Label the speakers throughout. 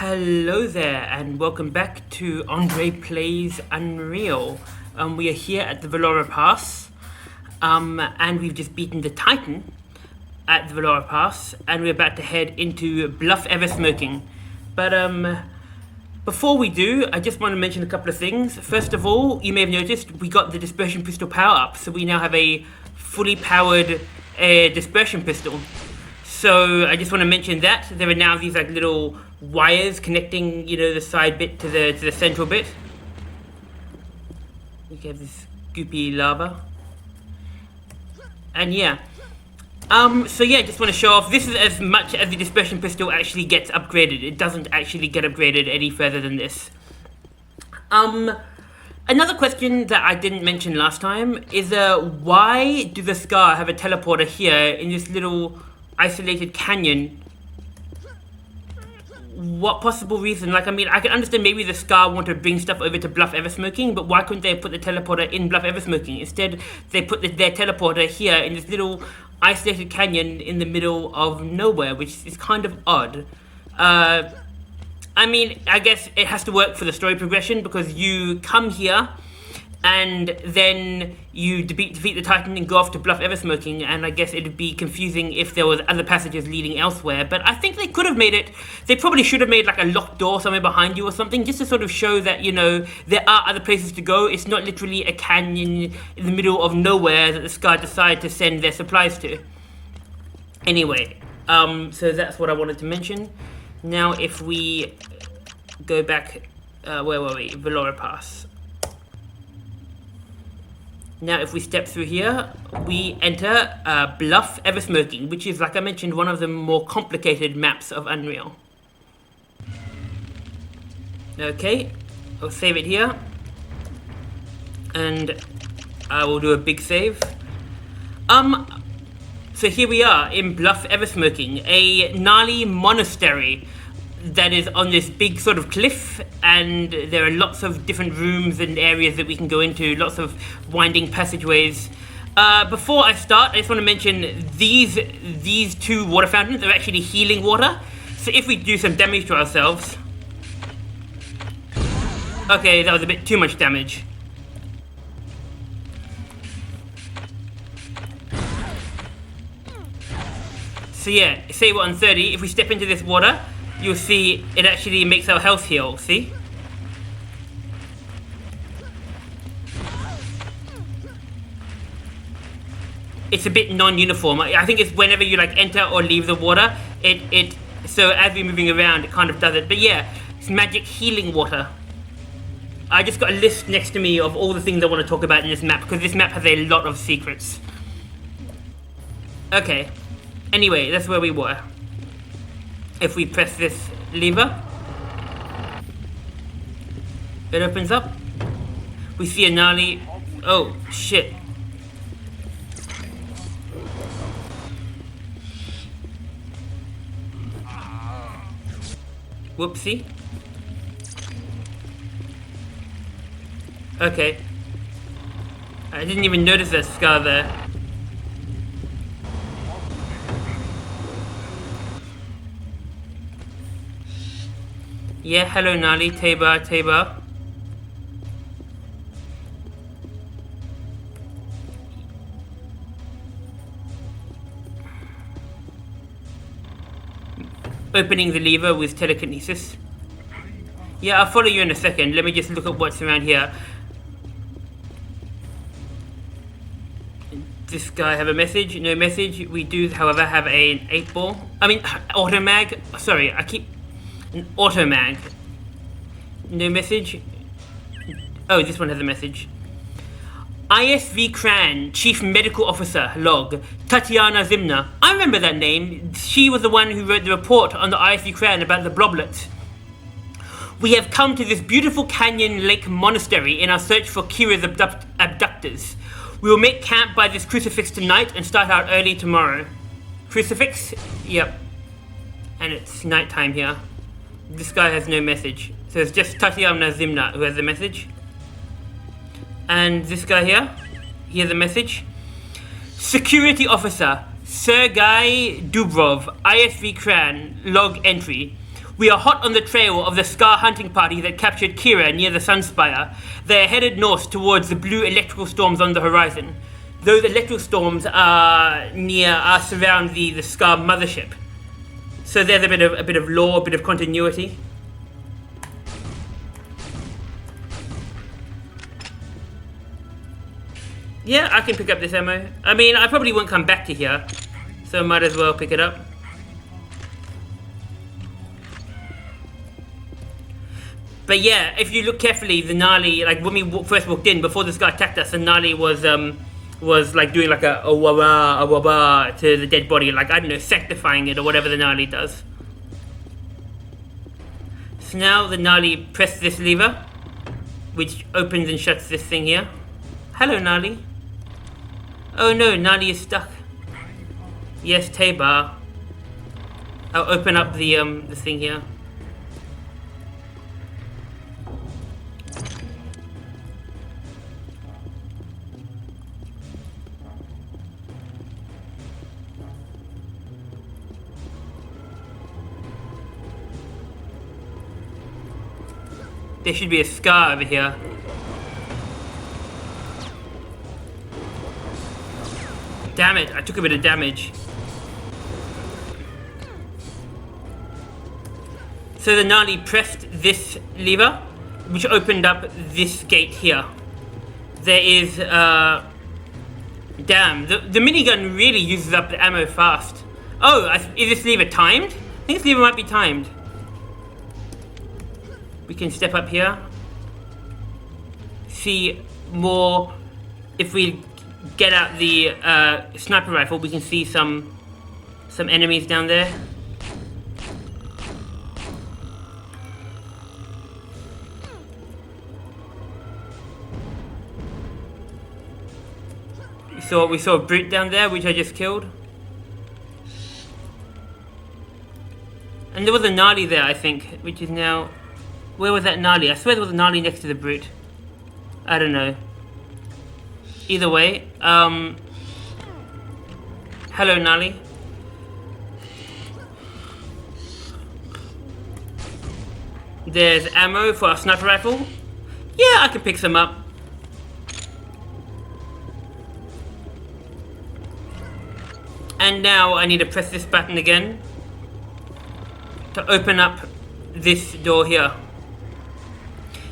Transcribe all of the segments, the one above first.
Speaker 1: Hello there, and welcome back to André Plays Unreal. We are here at the Valora Pass, and we've just beaten the Titan at the Valora Pass, and we're about to head into Bluff Eversmoking. But before we do, I just want to mention a couple of things. First of all, you may have noticed we got the dispersion pistol power up, so we now have a fully powered dispersion pistol. So I just want to mention that there are now these like little wires connecting, the side bit to the central bit. We have this goopy lava, and just want to show off. This is as much as the dispersion pistol actually gets upgraded. It doesn't actually get upgraded any further than this. Another question that I didn't mention last time is why do the Scar have a teleporter here in this little isolated canyon? What possible reason? I can understand maybe the Scar want to bring stuff over to Bluff Eversmoking, but why couldn't they put the teleporter in Bluff Eversmoking? Instead, they put their teleporter here in this little isolated canyon in the middle of nowhere, which is kind of odd. I guess it has to work for the story progression, because you come here and then you defeat the Titan and go off to Bluff Eversmoking, and I guess it'd be confusing if there was other passages leading elsewhere. But I think they could have made it, they probably should have made like a locked door somewhere behind you or something, just to sort of show that, there are other places to go. It's not literally a canyon in the middle of nowhere that the Scar decide to send their supplies to. Anyway, so that's what I wanted to mention. Now if we go back, where were we? Valora Pass. Now if we step through here, we enter Bluff Eversmoking, which is, like I mentioned, one of the more complicated maps of Unreal. Okay, I'll save it here, and I will do a big save. So here we are in Bluff Eversmoking, a gnarly monastery that is on this big sort of cliff, and there are lots of different rooms and areas that we can go into, lots of winding passageways. Before I start, I just want to mention these two water fountains are actually healing water, so if we do some damage to ourselves... Okay, that was a bit too much damage. So yeah, say we're on 30, if we step into this water, you'll see it actually makes our health heal, see? It's a bit non-uniform. I think it's whenever you enter or leave the water, so as we're moving around, it kind of does it. But yeah, it's magic healing water. I just got a list next to me of all the things I want to talk about in this map, because this map has a lot of secrets. Okay, anyway, that's where we were. If we press this lever, it opens up. We see a gnarly... Oh, shit. Whoopsie. Okay. I didn't even notice that Scar there. Yeah, hello Nali, Taba. Opening the lever with telekinesis. Yeah, I'll follow you in a second. Let me just look at what's around here. This guy have a message? No message. We do, however, have an 8-ball. Automag. Sorry, an automag. No message. Oh, this one has a message. ISV Kran, Chief Medical Officer, log. Tatiana Zimna. I remember that name. She was the one who wrote the report on the ISV Kran about the bloblets. We have come to this beautiful canyon lake monastery in our search for Kira's abductors. We will make camp by this crucifix tonight and start out early tomorrow. Crucifix? Yep. And it's nighttime here. This guy has no message. So it's just Tatiana Zimna who has the message. And this guy here, he has a message. Security Officer, Sergei Dubrov, ISV Kran, log entry. We are hot on the trail of the Scar hunting party that captured Kira near the Sunspire. They are headed north towards the blue electrical storms on the horizon. Those electrical storms are surround the Scar mothership. So there's a bit of lore, a bit of continuity. Yeah, I can pick up this ammo. I mean, I probably won't come back to here, so I might as well pick it up. But yeah, if you look carefully, the Gnarly, like when we first walked in, before this guy attacked us, the Gnarly was like doing like a wah to the dead body, like, I don't know, sanctifying it or whatever the Gnarly does. So now the Gnarly pressed this lever, which opens and shuts this thing here. Hello, Gnarly. Oh no, Gnarly is stuck. Yes, Tabar. I'll open up the thing here. There should be a Scar over here. Damn it, I took a bit of damage. So the Gnarly pressed this lever, which opened up this gate here. There is, damn, the minigun really uses up the ammo fast. Oh, is this lever timed? I think this lever might be timed. We can step up here. See more. If we get out the sniper rifle, we can see some enemies down there. We saw a brute down there, which I just killed. And there was a Gnarly there, I think, which is now... Where was that Gnarly? I swear there was a Gnarly next to the brute. I don't know. Either way, hello, Gnarly. There's ammo for our sniper rifle. Yeah, I can pick some up. And now I need to press this button again to open up this door here.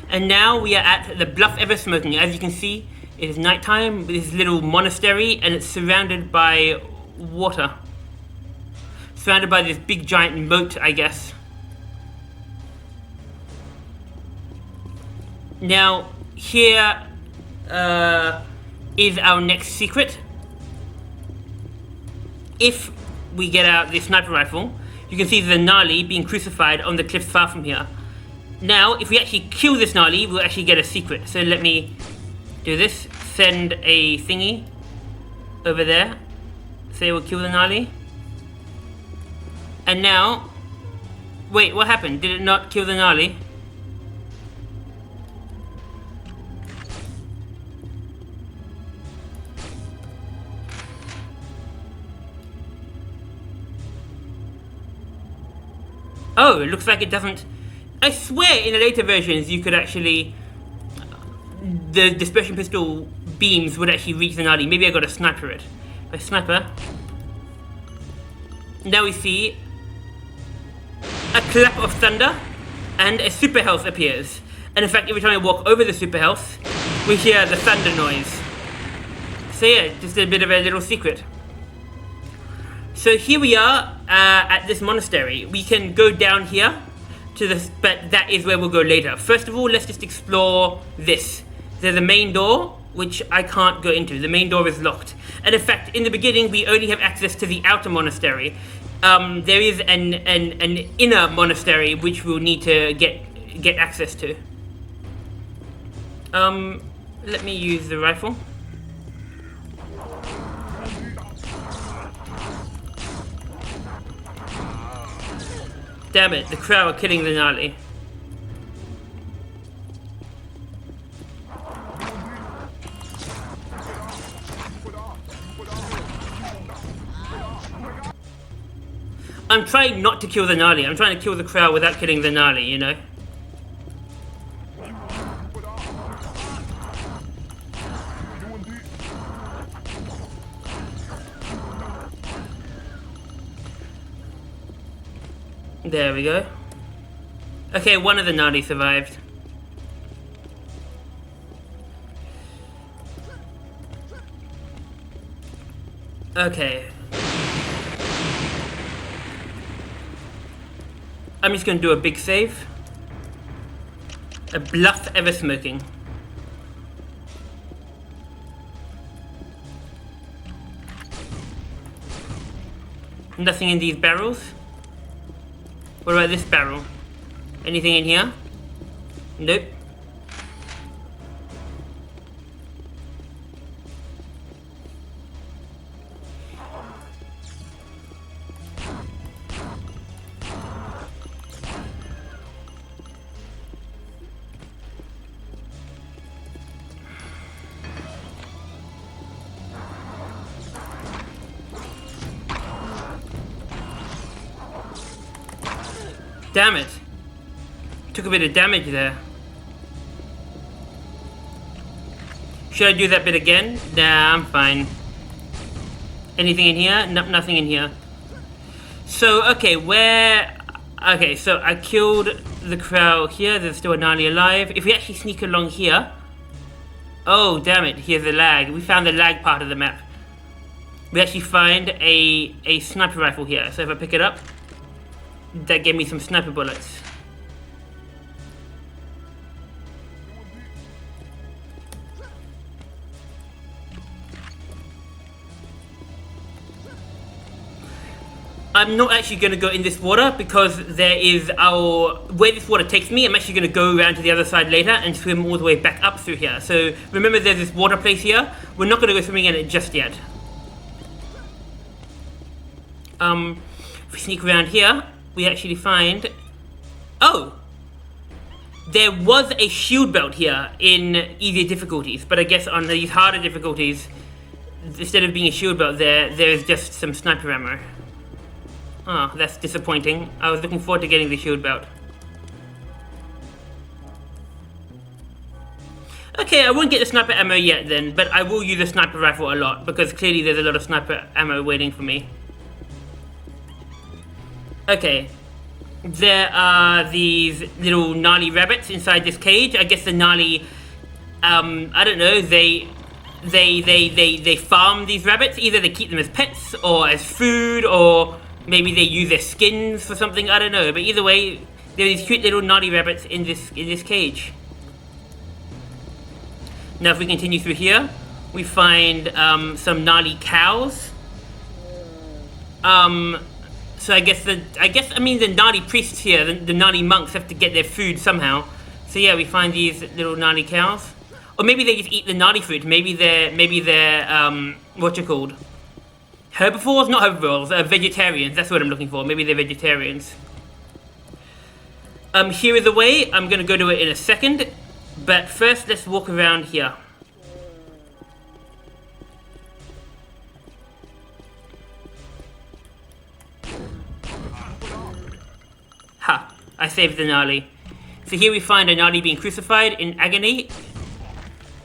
Speaker 1: And now we are at the Bluff Eversmoking. As you can see, it is nighttime with this little monastery, and it's surrounded by water. Surrounded by this big giant moat, I guess. Now, here is our next secret. If we get out the sniper rifle, you can see the Gnarly being crucified on the cliffs far from here. Now, if we actually kill this Gnarly, we'll actually get a secret. So let me do this. Send a thingy over there. Say we'll kill the Gnarly. And now... Wait, what happened? Did it not kill the Gnarly? Oh, it looks like it doesn't... I swear in the later versions you could actually... The dispersion pistol beams would actually reach the Gnarly. Maybe I got to sniper it. If I sniper... Now we see... a clap of thunder and a super health appears. And in fact, every time I walk over the super health, we hear the thunder noise. So yeah, just a bit of a little secret. So here we are at this monastery. We can go down here to this, but that is where we'll go later. First of all, let's just explore this. There's a main door, which I can't go into. The main door is locked. And in fact, in the beginning, we only have access to the outer monastery. There is an inner monastery, which we'll need to get access to. Let me use the rifle. Damn it, the crow are killing the Gnarly. I'm trying not to kill the gnarly. I'm trying to kill the crow without killing the gnarly, you know? There we go. Okay, one of the gnarly survived. Okay. I'm just going to do a big save. A Bluff Eversmoking. Nothing in these barrels. What about this barrel? Anything in here? Nope. Damn it. Took a bit of damage there. Should I do that bit again? Nah, I'm fine. Anything in here? Nope, nothing in here. So, okay, where... Okay, so I killed the crow here. There's still a gnarly alive. If we actually sneak along here... Oh, damn it. Here's the lag. We found the lag part of the map. We actually find a sniper rifle here. So if I pick it up... That gave me some sniper bullets. I'm not actually going to go in this water because there is where this water takes me. I'm actually going to go around to the other side later and swim all the way back up through here. So remember, there's this water place here. We're not going to go swimming in it just yet. If we sneak around here, we actually find... Oh! There was a shield belt here in easier difficulties, but I guess on these harder difficulties, instead of being a shield belt there is just some sniper ammo. Oh, that's disappointing. I was looking forward to getting the shield belt. Okay, I won't get the sniper ammo yet then, but I will use the sniper rifle a lot, because clearly there's a lot of sniper ammo waiting for me. Okay, there are these little gnarly rabbits inside this cage. I guess the gnarly, I don't know, they farm these rabbits. Either they keep them as pets or as food, or maybe they use their skins for something, I don't know. But either way, there are these cute little gnarly rabbits in this cage. Now if we continue through here, we find some gnarly cows. So I guess the gnarly priests here, the gnarly monks have to get their food somehow. So yeah, we find these little gnarly cows. Or maybe they just eat the gnarly food. Maybe they're what's it called? Herbivores? Not herbivores, vegetarians. That's what I'm looking for. Maybe they're vegetarians. Here is the way. I'm gonna go to it in a second. But first, let's walk around here. Ha! I saved the gnarly. So here we find a gnarly being crucified in agony.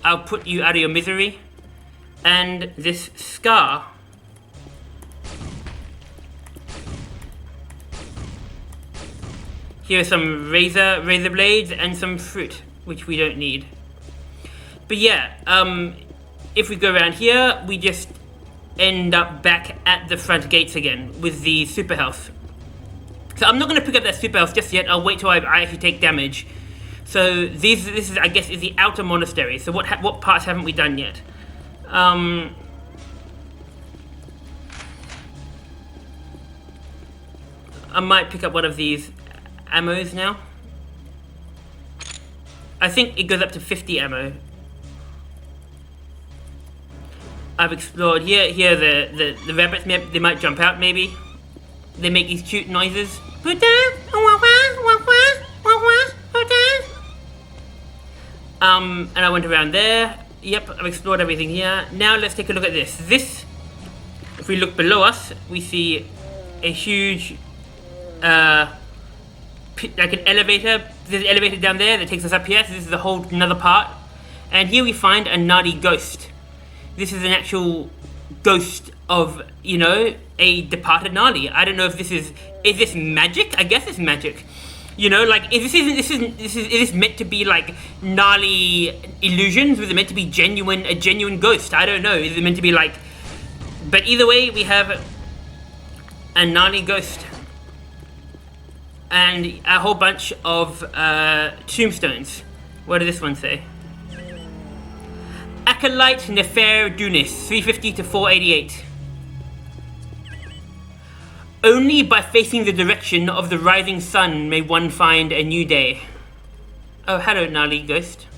Speaker 1: I'll put you out of your misery. And this scar. Here are some razor blades and some fruit, which we don't need. But yeah, if we go around here, we just end up back at the front gates again with the super health. So I'm not going to pick up that super health just yet. I'll wait till I actually take damage. So this is, I guess, is the outer monastery. So what parts haven't we done yet? I might pick up one of these ammos now. I think it goes up to 50 ammo. I've explored here. Here the rabbits, they might jump out maybe. They make these cute noises. And I went around there. Yep, I've explored everything here. Now let's take a look at this. If we look below us, we see a huge like an elevator. There's an elevator down there that takes us up here. So this is a whole another part. And here we find a Nadi ghost. This is an actual ghost of, you know, a departed Nadi. I don't know if this is this magic? I guess it's magic. You know, like is this meant to be like gnarly illusions? Was it meant to be a genuine ghost? I don't know. Is it meant to be like? But either way, we have a gnarly ghost and a whole bunch of tombstones. What does this one say? Acolyte Nefer Dunis, 350 to 488. Only by facing the direction of the rising sun may one find a new day. Oh, hello, gnarly ghost.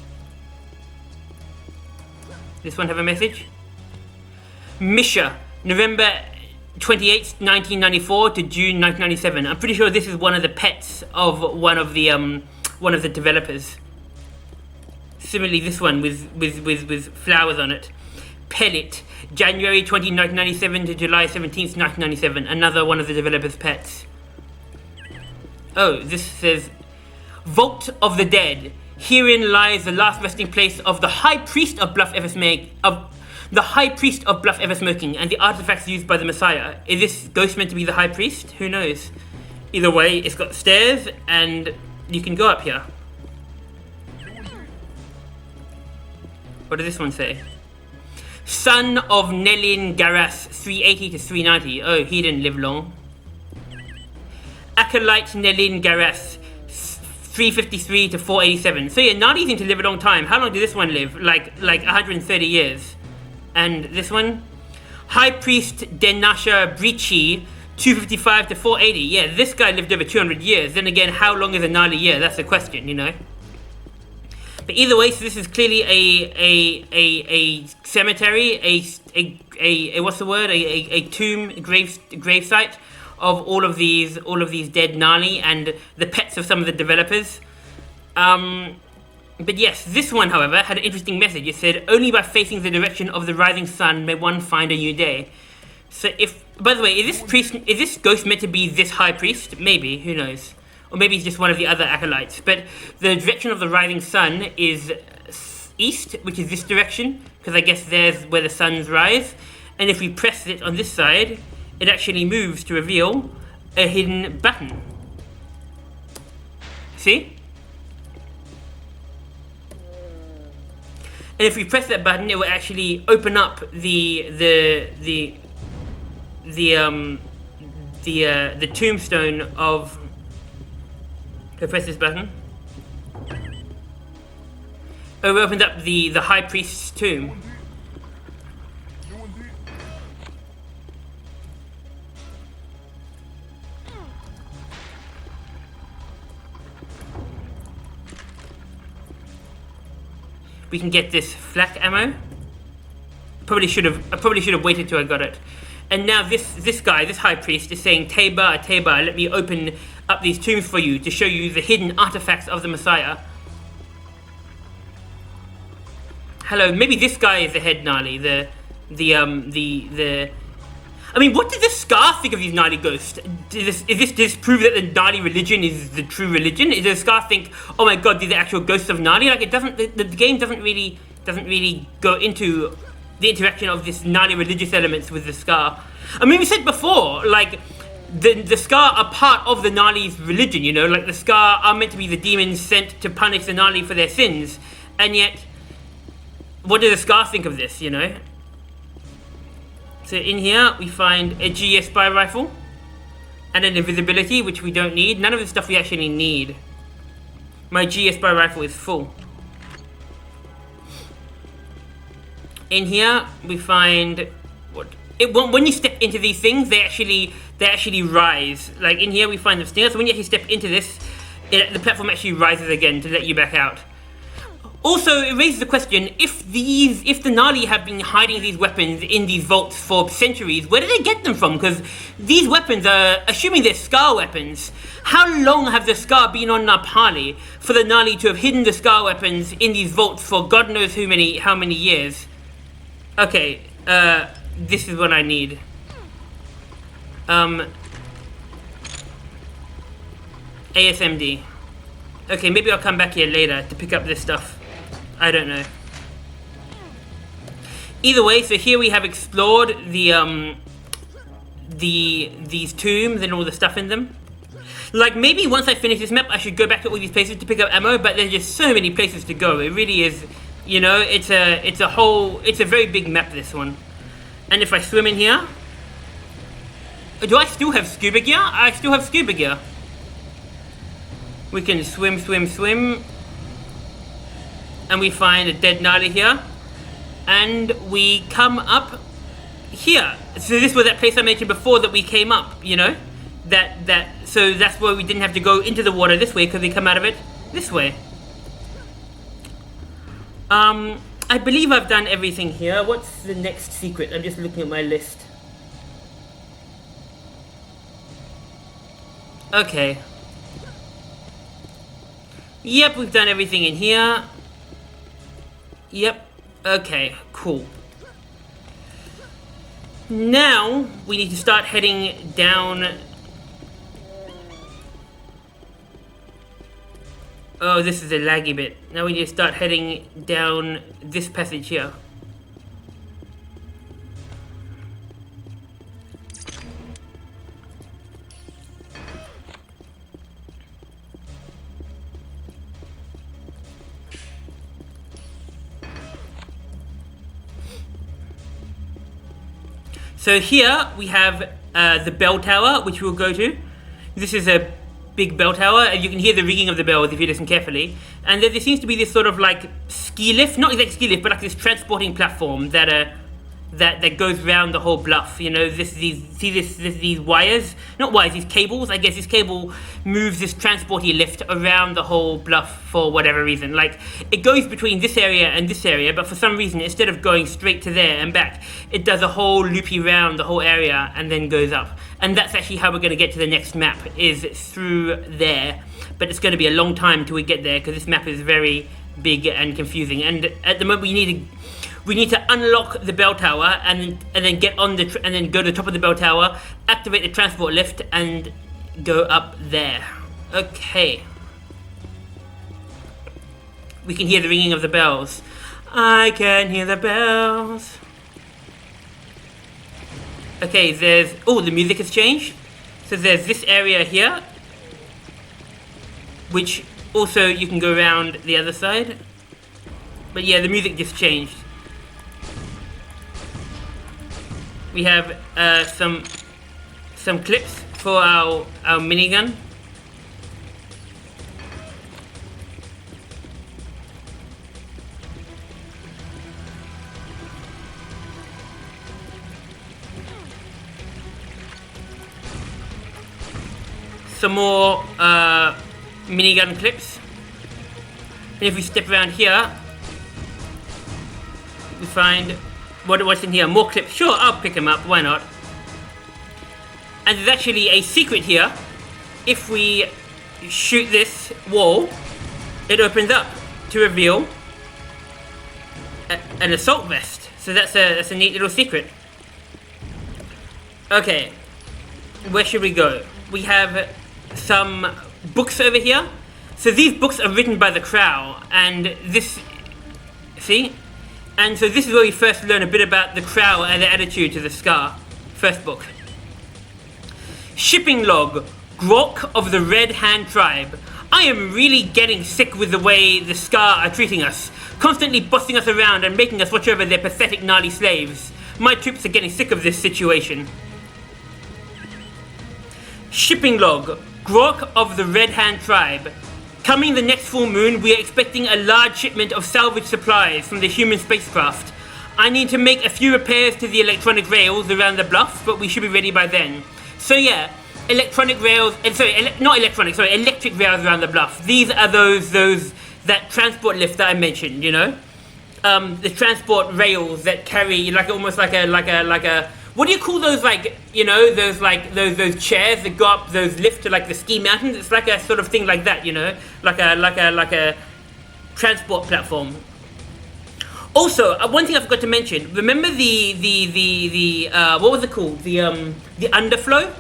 Speaker 1: This one have a message? Misha, November 28th, 1994 to June 1997. I'm pretty sure this is one of the pets of one of the developers. Similarly, this one with flowers on it. Pellet, January 20, 1997 to July 17th, 1997. Another one of the developer's pets. Oh, this says, Vault of the Dead. Herein lies the last resting place of the High Priest of Bluff Eversmoking, and the artifacts used by the Messiah. Is this ghost meant to be the High Priest? Who knows? Either way, it's got stairs, and you can go up here. What does this one say? Son of Nelin Garas, 380 to 390. Oh, he didn't live long. Acolyte Nelin Garas, 353 to 487. So yeah, Nadi seemed to live a long time. How long did this one live? Like 130 years. And this one? High Priest Denasha Brichi, 255 to 480. Yeah, this guy lived over 200 years. Then again, how long is a Nadi year? That's the question, you know. But either way, so this is clearly a cemetery, a what's the word? A tomb, grave site of all of these dead Nani and the pets of some of the developers. But yes, this one, however, had an interesting message. It said, "Only by facing the direction of the rising sun may one find a new day." So if, by the way, is this ghost meant to be this high priest? Maybe, who knows? Or maybe it's just one of the other acolytes. But the direction of the rising sun is east, which is this direction, because I guess there's where the suns rise. And if we press it on this side, it actually moves to reveal a hidden button. See? And if we press that button, it will actually open up the tombstone of. So press this button. Oh, we opened up the high priest's tomb. We can get this flak ammo. I probably should have waited till I got it. And now this guy, this high priest, is saying, Teba, Teba, let me open up these tombs for you to show you the hidden artifacts of the Messiah. Hello, maybe this guy is the head Nali, I mean, what did the Scar think of these Nali ghosts? Does this prove that the Nali religion is the true religion? Does the Scar think, oh my god, these are actual ghosts of Nali? Like, it doesn't, the game doesn't really go into the interaction of this Nali religious elements with the Scar. I mean, we said before, like, the Scar are part of the Nali's religion, you know? Like, the Scar are meant to be the demons sent to punish the Nali for their sins. And yet, what does the Scar think of this, you know? So in here, we find a GS spy rifle and an invisibility, which we don't need. None of the stuff we actually need. My GS spy rifle is full. In here, we find when you step into these things, they actually rise. Like in here, we find the stinger. So when you actually step into this, the platform actually rises again to let you back out. Also, it raises the question, if the Nali have been hiding these weapons in these vaults for centuries, where did they get them from? Because these weapons are, assuming they're Scar weapons, how long have the Scar been on Napali for the Nali to have hidden the Scar weapons in these vaults for God knows how many years? Okay, this is what I need. ASMD. Okay, maybe I'll come back here later to pick up this stuff. I don't know. Either way, so here we have explored these tombs and all the stuff in them. Like, maybe once I finish this map, I should go back to all these places to pick up ammo, but there's just so many places to go. It really is, you know, it's a very big map, this one. And if I swim in here... Do I still have scuba gear? I still have scuba gear. We can swim, swim, swim. And we find a dead gnarly here. And we come up here. So this was that place I mentioned before that we came up, you know? So that's why we didn't have to go into the water this way, because we come out of it this way. I believe I've done everything here. What's the next secret? I'm just looking at my list. Okay. Yep, we've done everything in here. Yep. Okay, cool. Now, we need to start heading down... Oh, this is a laggy bit. Now we need to start heading down this passage here. So here we have the bell tower, which we'll go to. This is a big bell tower, and you can hear the ringing of the bells if you listen carefully. And there seems to be this sort of like ski lift, not exactly ski lift, but like this transporting platform that goes around the whole bluff. You know, these wires, not wires, these cables. I guess this cable moves this transporty lift around the whole bluff for whatever reason. Like, it goes between this area and this area, but for some reason, instead of going straight to there and back, it does a whole loopy round the whole area and then goes up. And that's actually how we're going to get to the next map, is through there. But it's going to be a long time till we get there, because this map is very big and confusing. And at the moment, we need to unlock the bell tower and then get on and then go to the top of the bell tower, activate the transport lift, and go up there. Okay. We can hear the ringing of the bells. I can hear the bells. Okay, there's... Oh, the music has changed. So there's this area here, which also you can go around the other side. But yeah, the music just changed. We have some clips for our minigun. Some more minigun clips. And if we step around here, we find what's in here. More clips. Sure, I'll pick them up. Why not? And there's actually a secret here. If we shoot this wall, it opens up to reveal an assault vest. So that's a neat little secret. Okay, where should we go? We have some books over here. So these books are written by the Crow, and this, see? And so this is where we first learn a bit about the Crow and their attitude to the Scar. First book. Shipping log, Grok of the Red Hand Tribe. I am really getting sick with the way the Scar are treating us, constantly bossing us around and making us watch over their pathetic gnarly slaves. My troops are getting sick of this situation. Shipping log, Grok of the Red Hand Tribe. Coming the next full moon, we are expecting a large shipment of salvage supplies from the human spacecraft. I need to make a few repairs to the electronic rails around the bluff, but we should be ready by then. So yeah, electric rails around the bluff. These are that transport lift that I mentioned, you know? The transport rails that carry almost like a what do you call those, like, you know, those chairs that go up those lifts to like the ski mountains? It's like a sort of thing like that, you know, like a transport platform. Also, one thing I forgot to mention. Remember the what was it called? The underflow.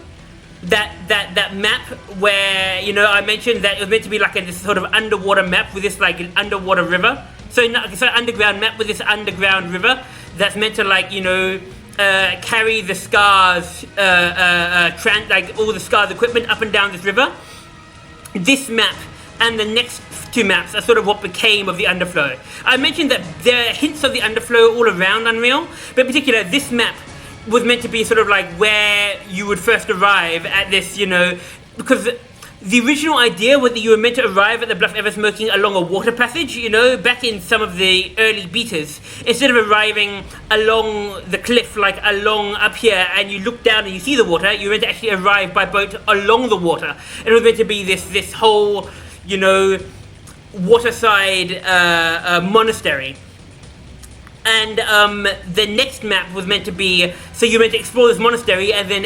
Speaker 1: that map where, you know, I mentioned that it was meant to be like this sort of underwater map with this like an underwater river. So underground map with this underground river that's meant to, like, you know, carry the scars, like all the scars equipment up and down this river. This map and the next two maps are sort of what became of the underflow. I mentioned that there are hints of the underflow all around Unreal, but in particular this map was meant to be sort of like where you would first arrive at this, you know, because the original idea was that you were meant to arrive at the Bluff Eversmoking along a water passage, you know, back in some of the early betas. Instead of arriving along the cliff, like along up here, and you look down and you see the water, you were meant to actually arrive by boat along the water. And it was meant to be this whole, you know, waterside monastery. And the next map was meant to be, so you're meant to explore this monastery and then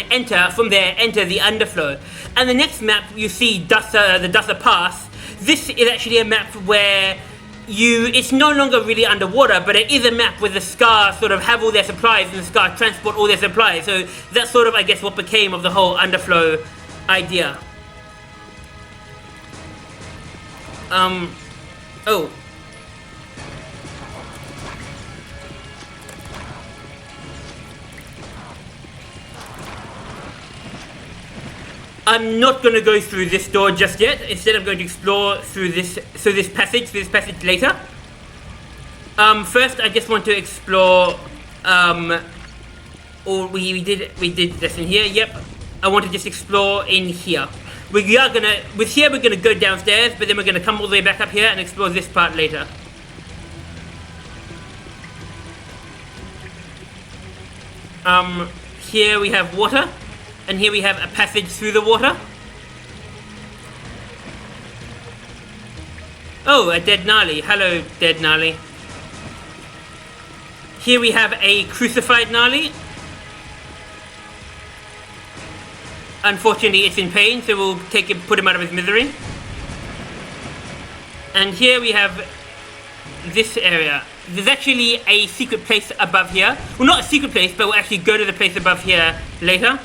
Speaker 1: from there enter the underflow. And the next map you see, the Dusser Pass. This is actually a map where it's no longer really underwater, but it is a map where the Scar sort of have all their supplies and the Scar transport all their supplies. So that's sort of, I guess, what became of the whole underflow idea. Oh. I'm not going to go through this door just yet. Instead, I'm going to explore through this passage later. First, I just want to explore. We did this in here. Yep. I want to just explore in here. We're gonna go downstairs, but then we're gonna come all the way back up here and explore this part later. Here we have water. And here we have a passage through the water. Oh, a dead Gnarly. Hello, dead Gnarly. Here we have a crucified Gnarly. Unfortunately, it's in pain, so we'll put him out of his misery. And here we have this area. There's actually a secret place above here. Well, not a secret place, but we'll actually go to the place above here later.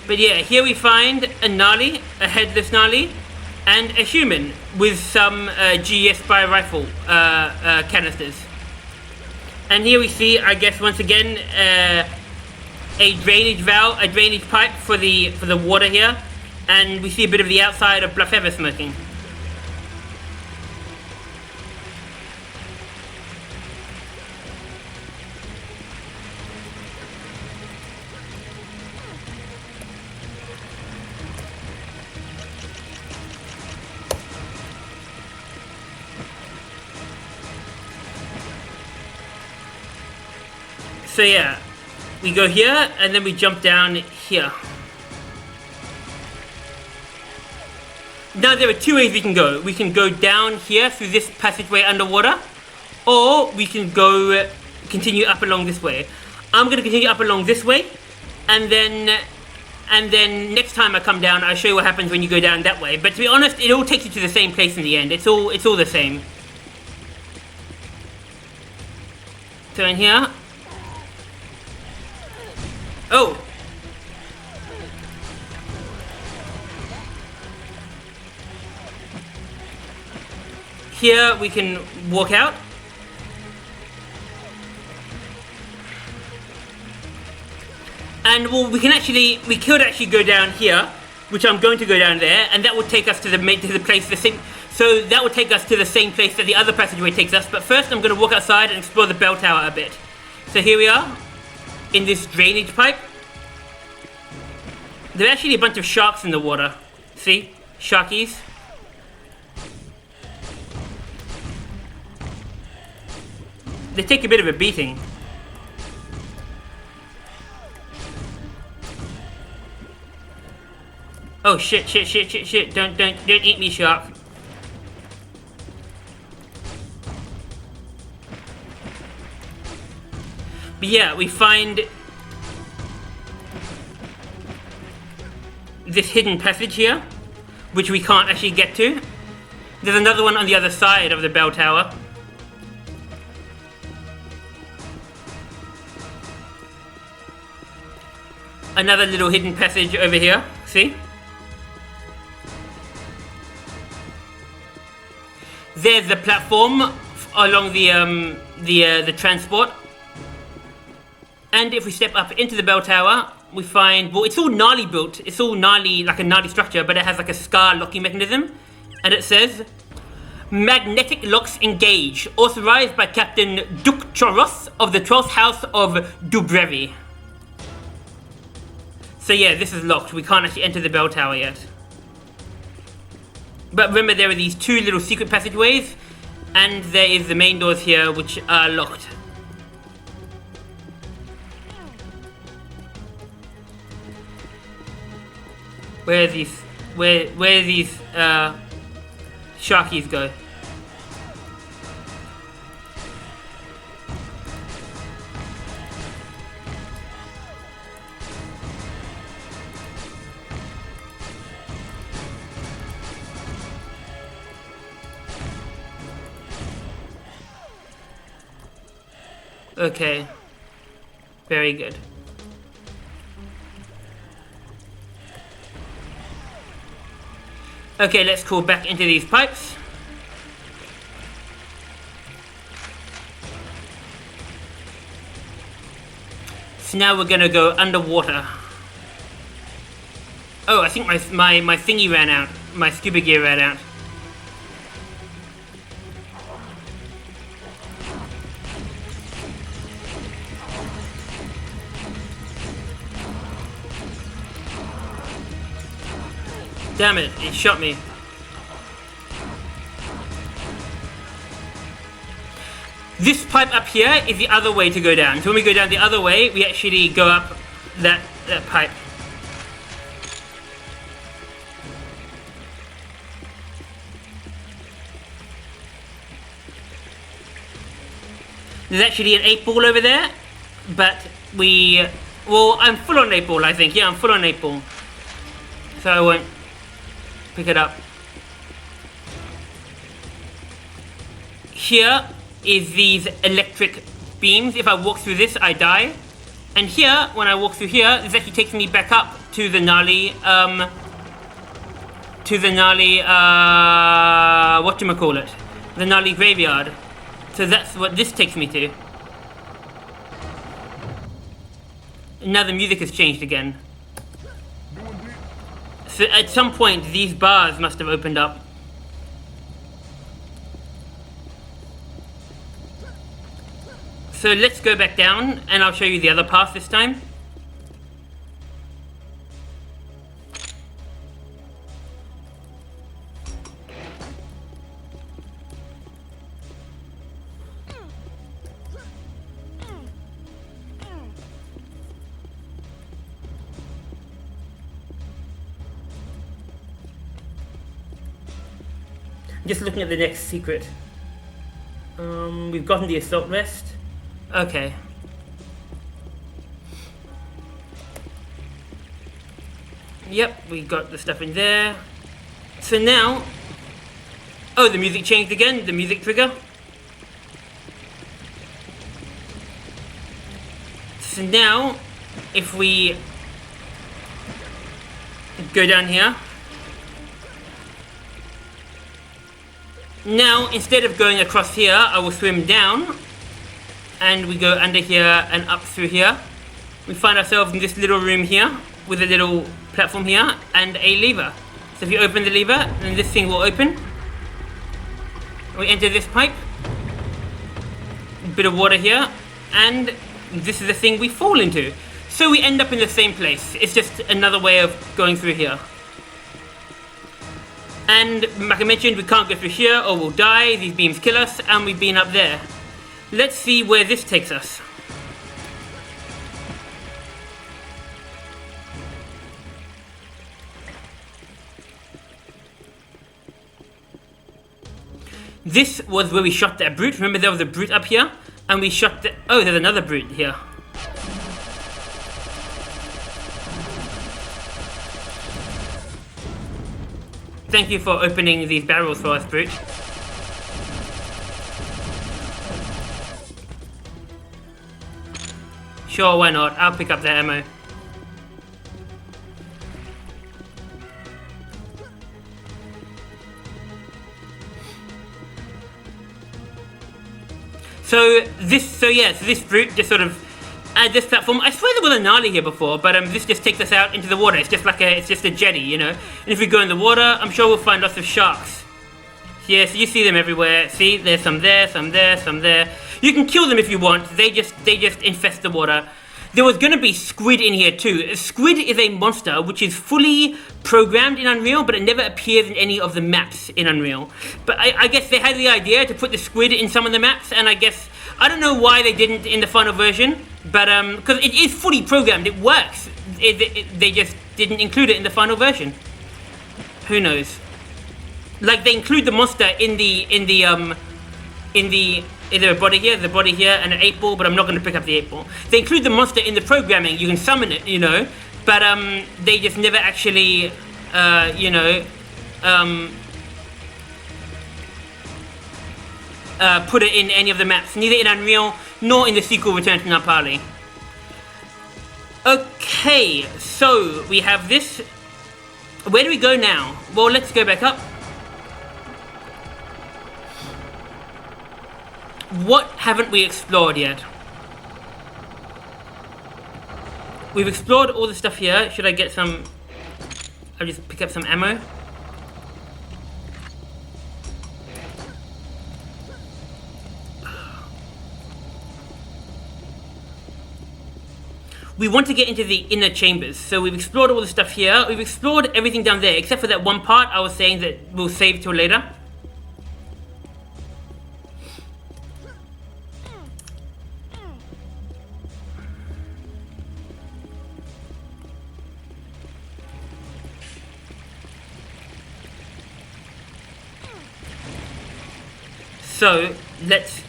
Speaker 1: But yeah, here we find a Gnarly, a headless Gnarly, and a human with some GS spy rifle canisters. And here we see, I guess once again, a drainage pipe for the water here, and we see a bit of the outside of Bluff Eversmoking. So yeah, we go here and then we jump down here. Now there are two ways we can go. We can go down here through this passageway underwater, or we can continue up along this way. I'm going to continue up along this way, and then next time I come down, I'll show you what happens when you go down that way. But to be honest, it all takes you to the same place in the end. It's all the same. So in here. Oh! Here we can walk out. And well, we could actually go down here, which I'm going to go down there, and that would take us to the place, so that would take us to the same place that the other passageway takes us. But first I'm going to walk outside and explore the bell tower a bit. So here we are, in this drainage pipe. There are actually a bunch of sharks in the water. See? Sharkies. They take a bit of a beating. Oh shit, don't eat me, shark. But yeah, we find this hidden passage here, which we can't actually get to. There's another one on the other side of the bell tower. Another little hidden passage over here. See? There's the platform along the transport. And if we step up into the bell tower, we find, well, it's all gnarly built. It's all gnarly, like a gnarly structure, but it has like a scar locking mechanism. And it says, magnetic locks engage, authorized by Captain Dukchoros of the 12th House of Dubrevi. So yeah, this is locked. We can't actually enter the bell tower yet. But remember, there are these two little secret passageways, and there is the main doors here, which are locked. Where these sharkies go? Okay. Very good. Okay, let's crawl back into these pipes. So now we're gonna go underwater. Oh, I think my thingy ran out. My scuba gear ran out. Damn it, it shot me. This pipe up here is the other way to go down. So when we go down the other way, we actually go up that pipe. There's actually an 8-ball over there, but well, I'm full on 8-ball, I think. Yeah, I'm full on 8-ball. So I won't pick it up. Here is these electric beams. If I walk through this, I die. And here, when I walk through here, this actually takes me back up to the gnarly, whatchamacallit? The gnarly graveyard. So that's what this takes me to. Now the music has changed again. So at some point, these bars must have opened up. So let's go back down, and I'll show you the other path this time. Just looking at the next secret. We've gotten the assault vest. Okay. Yep, we got the stuff in there. So now... Oh, the music changed again, the music trigger. So now, if we go down here... Now, instead of going across here, I will swim down, and we go under here and up through here. We find ourselves in this little room here, with a little platform here, and a lever. So if you open the lever, then this thing will open. We enter this pipe, a bit of water here, and this is the thing we fall into. So we end up in the same place. It's just another way of going through here. And like I mentioned, we can't go through here or we'll die, these beams kill us, and we've been up there. Let's see where this takes us. This was where we shot that brute. Remember there was a brute up here? And we shot the... Oh, there's another brute here. Thank you for opening these barrels for us, brute. Sure, why not? I'll pick up the ammo. So this route just sort of add this platform. I swear there was a gnarly here before, but this just takes us out into the water. It's just like it's just a jetty, you know. And if we go in the water, I'm sure we'll find lots of sharks. Yeah, so you see them everywhere. See, there's some there, some there, some there. You can kill them if you want. They just infest the water. There was going to be squid in here too. Squid is a monster which is fully programmed in Unreal, but it never appears in any of the maps in Unreal. But I guess they had the idea to put the squid in some of the maps, and I don't know why they didn't in the final version, but because it is fully programmed, it works. They just didn't include it in the final version. Who knows? Like they include the monster in the is there a body here? There's a body here and an 8-ball, but I'm not going to pick up the 8-ball. They include the monster in the programming. You can summon it, you know, but they just never actually, put it in any of the maps, neither in Unreal nor in the sequel Return to Napali. Okay, so we have this. Where do we go now? Well, let's go back up. What haven't we explored yet? We've explored all the stuff here. Should I get some... I'll just pick up some ammo. We want to get into the inner chambers. So we've explored all the stuff here. We've explored everything down there, except for that one part I was saying that we'll save till later. So, let's...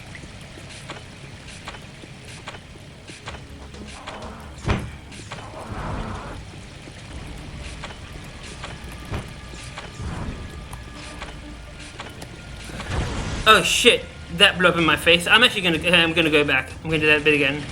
Speaker 1: Oh shit, that blew up in my face. I'm actually gonna go back. I'm gonna do that bit again.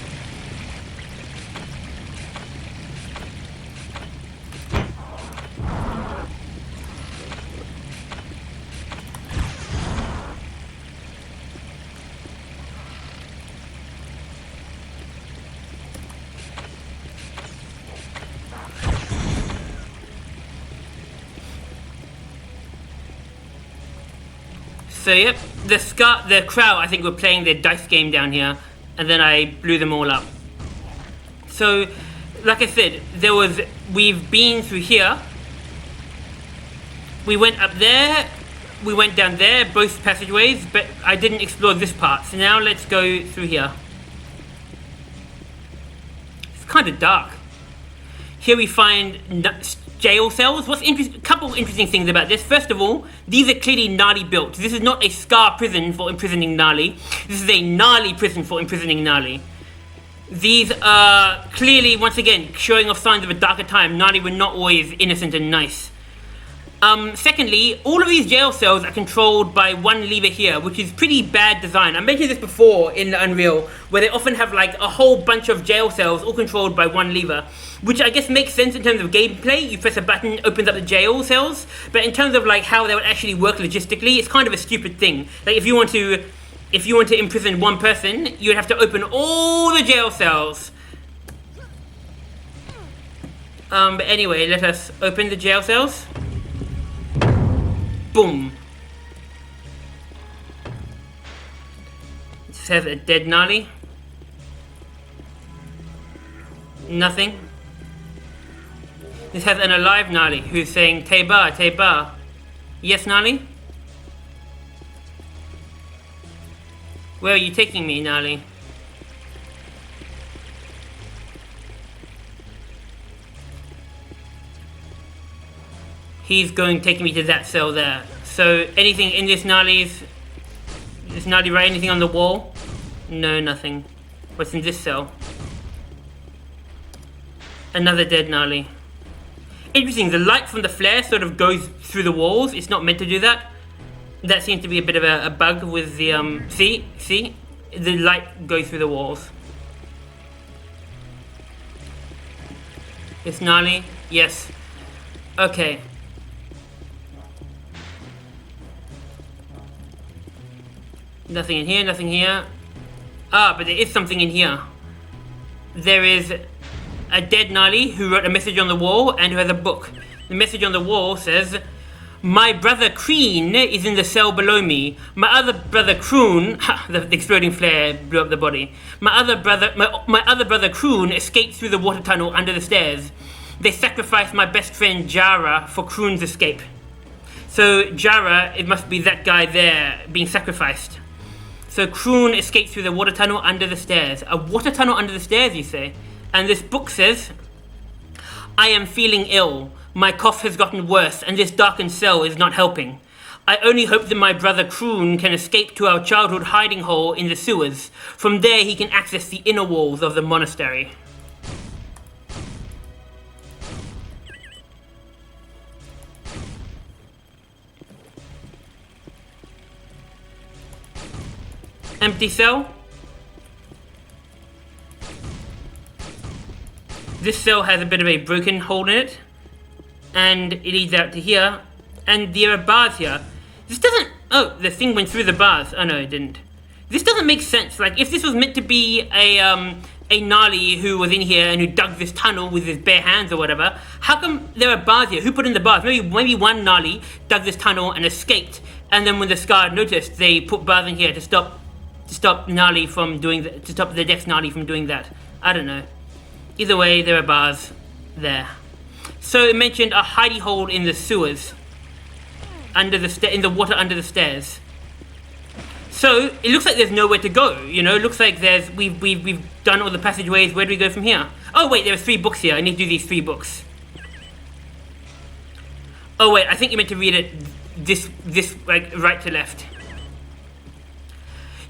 Speaker 1: So yep, the crowd I think were playing their dice game down here, and then I blew them all up. So, like I said, we've been through here. We went up there, we went down there, both passageways, but I didn't explore this part. So now let's go through here. It's kind of dark. Here we find jail cells. A couple interesting things about this. First of all, these are clearly gnarly built. This is not a Scar prison for imprisoning gnarly. This is a gnarly prison for imprisoning gnarly. These are clearly, once again, showing off signs of a darker time. Gnarly were not always innocent and nice. Secondly, all of these jail cells are controlled by one lever here, which is pretty bad design. I mentioned this before in the Unreal, where they often have like a whole bunch of jail cells all controlled by one lever, which I guess makes sense in terms of gameplay. You press a button, opens up the jail cells, but in terms of like how they would actually work logistically, it's kind of a stupid thing. Like if you want to imprison one person, you'd have to open all the jail cells. But anyway, let us open the jail cells. Boom. It says a dead gnarly. Nothing. This has an alive gnarly who's saying Teba, Teba. Yes, gnarly? Where are you taking me, gnarly? He's taking me to that cell there. So anything in this gnarly right? Anything on the wall? No, nothing. What's in this cell? Another dead gnarly. Interesting, the light from the flare sort of goes through the walls. It's not meant to do that. That seems to be a bit of a bug with the, see? The light goes through the walls. It's gnarly? Yes. Okay. Nothing in here, nothing here. Ah, but there is something in here. There is a dead Nali who wrote a message on the wall and who has a book. The message on the wall says, "My brother Kreen is in the cell below me. My other brother Kroon," the exploding flare blew up the body. My other brother Kroon escaped through the water tunnel under the stairs. They sacrificed my best friend Jara for Kroon's escape." So Jara, it must be that guy there being sacrificed. So Kroon escaped through the water tunnel under the stairs. A water tunnel under the stairs, you say? And this book says, "I am feeling ill. My cough has gotten worse, and this darkened cell is not helping. I only hope that my brother Kroon can escape to our childhood hiding hole in the sewers. From there he can access the inner walls of the monastery." Empty cell. This cell has a bit of a broken hole in it, and it leads out to here, and there are bars here. This doesn't... Oh, the thing went through the bars. Oh no, it didn't. This doesn't make sense. Like, if this was meant to be a Nali who was in here and who dug this tunnel with his bare hands or whatever, how come there are bars here? Who put in the bars? Maybe one Nali dug this tunnel and escaped, and then when the Scar noticed, they put bars in here to stop Nali from doing that, to stop the Dex Nali from doing that. I don't know. Either way, there are bars there. So it mentioned a hidey hole in the sewers, in the water under the stairs. So it looks like there's nowhere to go. You know, it looks like we've done all the passageways. Where do we go from here? Oh wait, there are 3 books here. I need to do these 3 books. Oh wait, I think you meant to read it this like right to left.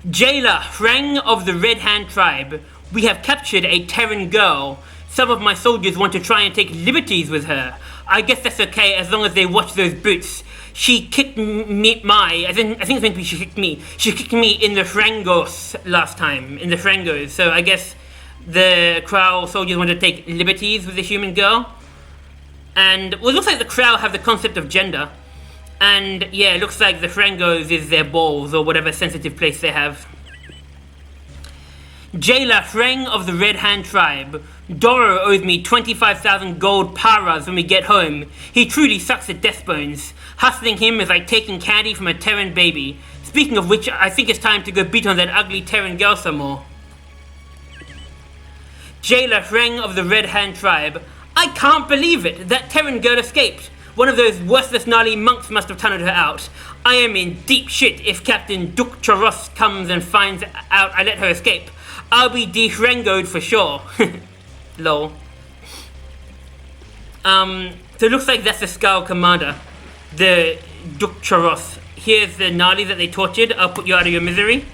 Speaker 1: "Jailer Hrang of the Red Hand tribe. We have captured a Terran girl. Some of my soldiers want to try and take liberties with her. I guess that's okay as long as they watch those boots. She kicked me, I think it's meant to be she kicked me. She kicked me in the Frangos last time, in the Frangos. So I guess the Krau soldiers want to take liberties with the human girl. And well, it looks like the Krau have the concept of gender. And yeah, it looks like the Frangos is their balls or whatever sensitive place they have. "Jailer Hrang of the Red Hand tribe. Doro owes me 25,000 gold paras when we get home. He truly sucks at death bones. Hustling him is like taking candy from a Terran baby. Speaking of which, I think it's time to go beat on that ugly Terran girl some more." "Jailer Hrang of the Red Hand tribe. I can't believe it. That Terran girl escaped. One of those worthless gnarly monks must have tunneled her out. I am in deep shit if Captain Duk Choros comes and finds out I let her escape. I'll be de-Hrengoed for sure." Lol. So it looks like that's the Skull Commander. The Duk Choros. Here's the Nali that they tortured. I'll put you out of your misery.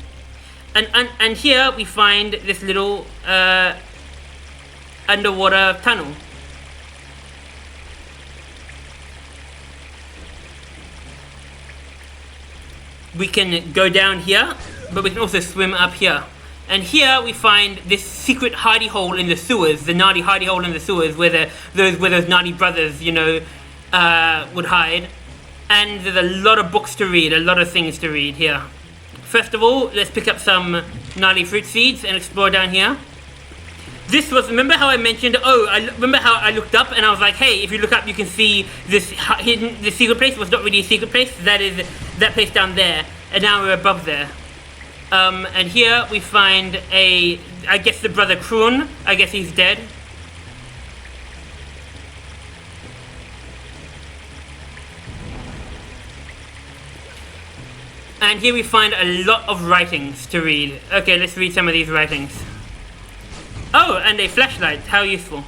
Speaker 1: And here we find this little underwater tunnel. We can go down here, but we can also swim up here. And here we find this secret hidey hole in the sewers, the Nadi hidey hole in the sewers, where those Nadi brothers, you know, would hide. And there's a lot of books to read, a lot of things to read here. First of all, let's pick up some Nadi fruit seeds and explore down here. This was, remember how I mentioned, remember how I looked up and I was like, hey, if you look up you can see this hidden, the secret place was not really a secret place, that is that place down there, and now we're above there. And here we find I guess the brother Kroon, I guess he's dead. And here we find a lot of writings to read. Okay, let's read some of these writings. Oh, and a flashlight, how useful.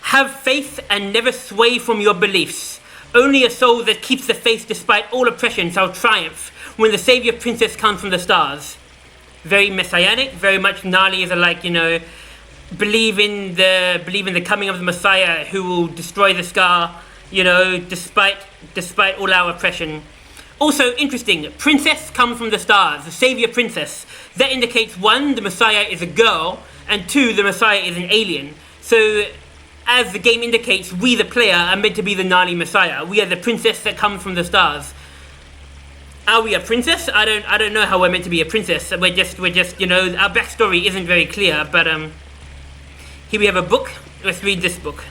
Speaker 1: Have faith and never sway from your beliefs. Only a soul that keeps the faith despite all oppression shall triumph when the savior princess comes from the stars. Very messianic, very much Nali is like, you know, believe in the coming of the Messiah who will destroy the Scar, you know, despite all our oppression. Also interesting, princess comes from the stars, the savior princess. That indicates 1, the Messiah is a girl, and 2, the Messiah is an alien. So as the game indicates, we the player are meant to be the Gnarly Messiah. We are the princess that comes from the stars. Are we a princess? I don't know how we're meant to be a princess. We're just you know, our backstory isn't very clear. But here we have a book. Let's read this book.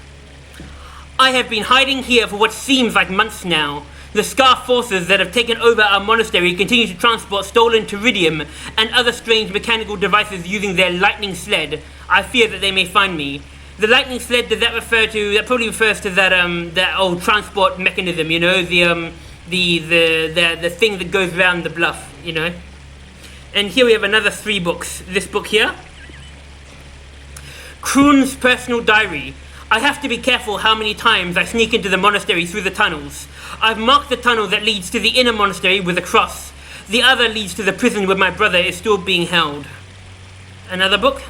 Speaker 1: I have been hiding here for what seems like months now. The Scar forces that have taken over our monastery continue to transport stolen Teridium and other strange mechanical devices using their lightning sled. I fear that they may find me. The lightning sled, does that refer to? That probably refers to that old transport mechanism, you know, the thing that goes around the bluff, you know. And here we have another 3 books. This book here, Kroon's personal diary. I have to be careful how many times I sneak into the monastery through the tunnels. I've marked the tunnel that leads to the inner monastery with a cross. The other leads to the prison where my brother is still being held. Another book.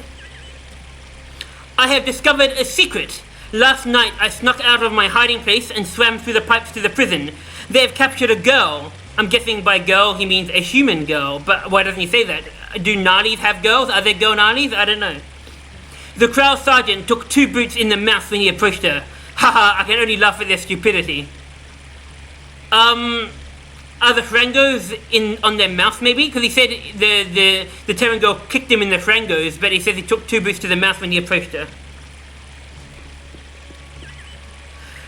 Speaker 1: I have discovered a secret. Last night I snuck out of my hiding place and swam through the pipes to the prison. They have captured a girl. I'm guessing by girl he means a human girl, but why doesn't he say that? Do Gnarlies have girls? Are there girl Gnarlies? I don't know. The Crow Sergeant took 2 boots in the mouth when he approached her. Haha, I can only laugh at their stupidity. Are the frangos on their mouth maybe? Because he said the Terran girl kicked him in the frangos, but he says he took 2 boots to the mouth when he approached her.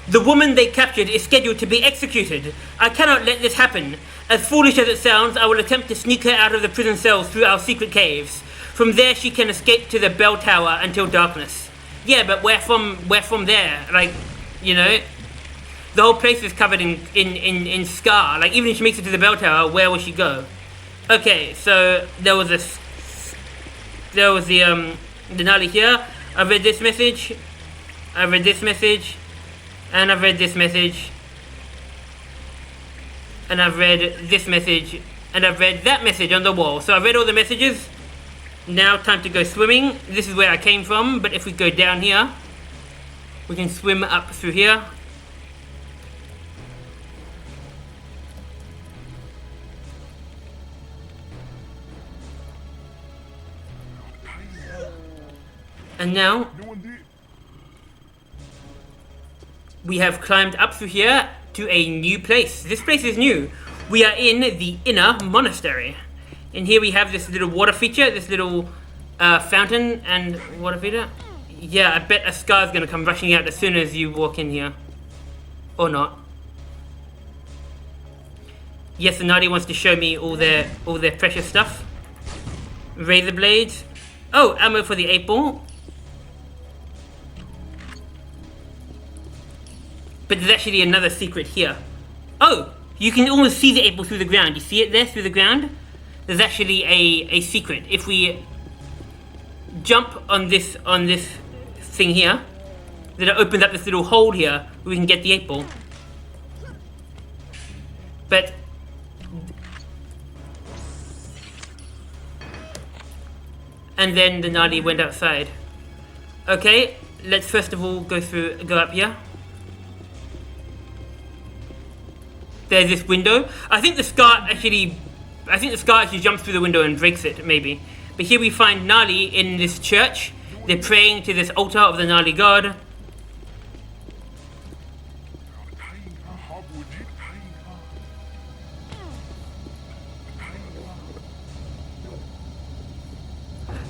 Speaker 1: The woman they captured is scheduled to be executed. I cannot let this happen. As foolish as it sounds, I will attempt to sneak her out of the prison cells through our secret caves. From there she can escape to the bell tower until darkness. Yeah, but where from there? Like, you know, the whole place is covered in scar. Like, even if she makes it to the bell tower, where will she go? Okay, so there was the Denali here. I've read this message. I've read this message. And I've read this message. And I've read this message. And I've read that message on the wall. So I've read all the messages. Now time to go swimming. This is where I came from, but if we go down here, we can swim up through here. And now we have climbed up through here to a new place. This place is new. We are in the inner monastery. And here we have this little water feature, this little fountain and water feature. Yeah, I bet a Scar's gonna come rushing out as soon as you walk in here. Or not. Yes, the Nadi wants to show me all their precious stuff. Razor blades. Oh, ammo for the 8-ball. But there's actually another secret here. Oh, you can almost see the 8-ball through the ground. You see it there through the ground? There's actually a secret. If we jump on this thing here, then it opens up this little hole here where we can get the 8-ball. But and then the Nadi went outside. Okay, let's first of all go up here. There's this window. I think the Scar actually jumps through the window and breaks it, maybe. But here we find Gnarly in this church. They're praying to this altar of the Gnarly god.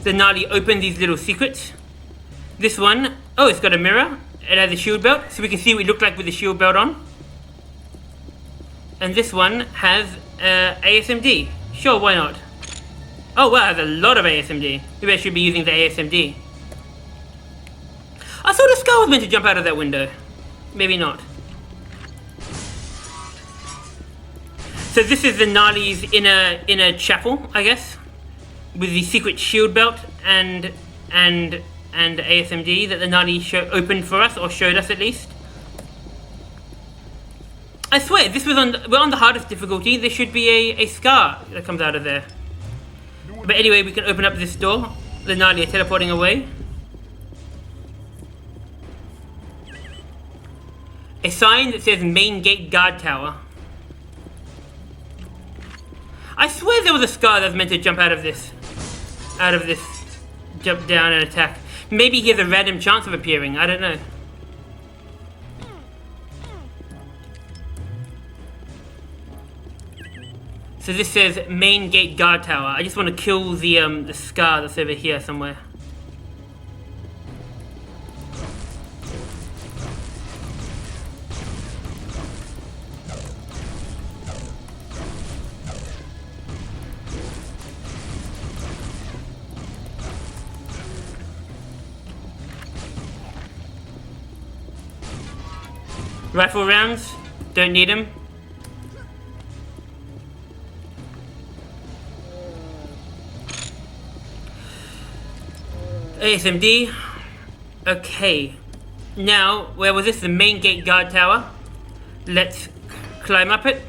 Speaker 1: The Gnarly open these little secrets. This one, oh, it's got a mirror. It has a shield belt, so we can see what we look like with the shield belt on. And this one has ASMD. Sure, why not? Oh wow, it has a lot of ASMD. Maybe I should be using the ASMD. I thought a Scar was meant to jump out of that window. Maybe not. So this is the Gnarly's inner chapel, I guess, with the secret shield belt and ASMD that the Gnarly opened for us, or showed us at least. I swear, we're on the hardest difficulty. There should be a Scar that comes out of there. But anyway, we can open up this door. The Gnarly are teleporting away. A sign that says Main Gate Guard Tower. I swear there was a Scar that was meant to jump out of this, jump down and attack. Maybe he has a random chance of appearing. I don't know. So this says main gate guard tower. I just want to kill the scar that's over here somewhere. Rifle rounds, don't need them. ASMD. Okay. Now, where was this? The main gate guard tower. Let's climb up it.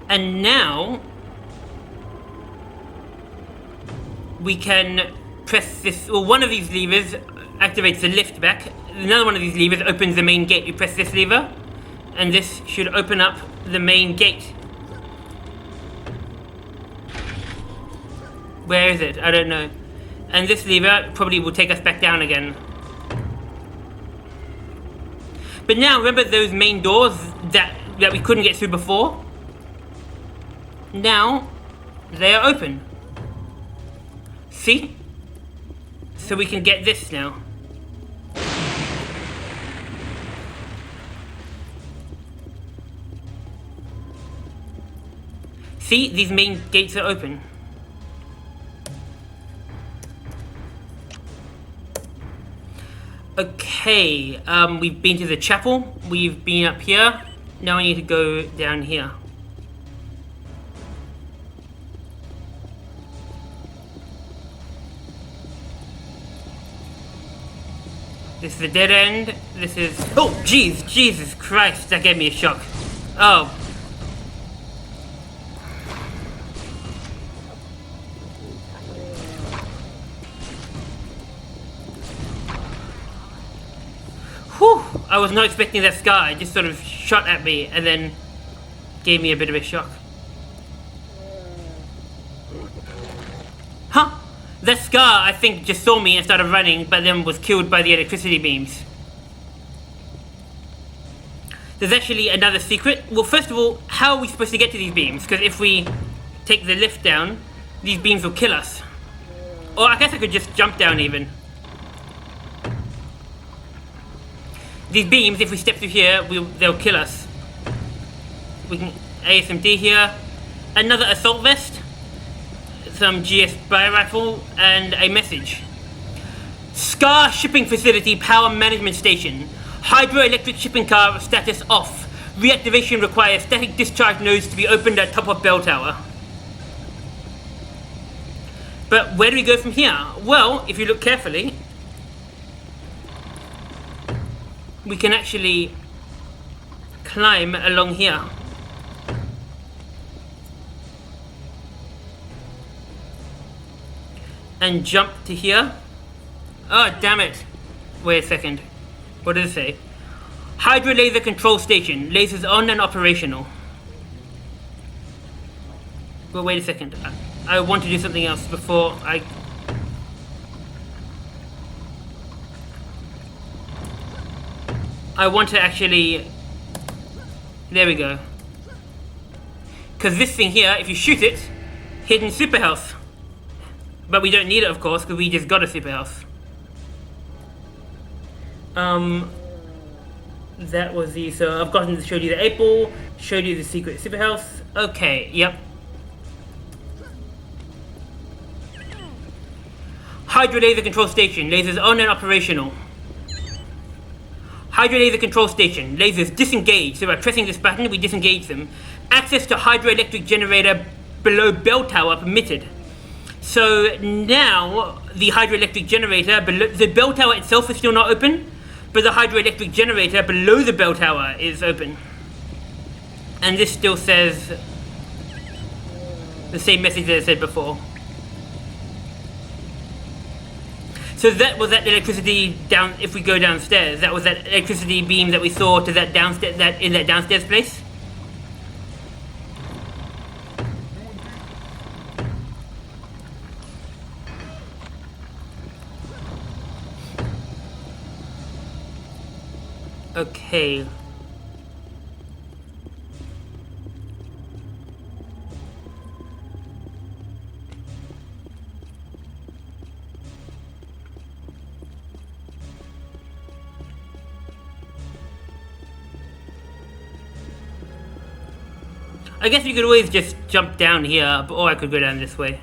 Speaker 1: And now we can press this, or one of these levers activates the lift back. Another one of these levers opens the main gate. You press this lever, and this should open up the main gate. Where is it? I don't know. And this lever probably will take us back down again. But now, remember those main doors that we couldn't get through before? Now, they are open. See? So we can get this now. See? These main gates are open. Okay, we've been to the chapel. We've been up here. Now we need to go down here. This is the dead end. This is... Oh, jeez, Jesus Christ, that gave me a shock. Oh. Whew, I was not expecting that scar. It just sort of shot at me and then gave me a bit of a shock. Huh? That scar, I think, just saw me and started running, but then was killed by the electricity beams. There's actually another secret. Well, first of all, how are we supposed to get to these beams? Because if we take the lift down, these beams will kill us. Or I guess I could just jump down even. These beams, if we step through here, they'll kill us. We can ASMD here. Another assault vest. Some GS spy rifle and a message. Scar shipping facility power management station. Hydroelectric shipping car status off. Reactivation requires static discharge nodes to be opened at top of bell tower. But where do we go from here? Well, if you look carefully, we can actually climb along here. And jump to here. Oh, damn it. Wait a second. What does it say? Hydro laser control station. Lasers on and operational. But wait a second. I want to do something else before I... I want to actually... There we go. Because this thing here, if you shoot it, hidden super health. But we don't need it, of course, because we just got a super health. That was the... So I've gotten to show you the apple, showed you the secret super health. Okay, yep. Hydro laser control station. Lasers on and operational. Hydro laser control station. Lasers disengaged. So by pressing this button, we disengage them. Access to hydroelectric generator below bell tower permitted. So now the hydroelectric generator below the bell tower itself is still not open, but the hydroelectric generator below the bell tower is open. And this still says the same message that I said before. So that was that electricity down. If we go downstairs, that was that electricity beam that we saw to that downstairs, that in that downstairs place. Okay. I guess you could always just jump down here, or I could go down this way.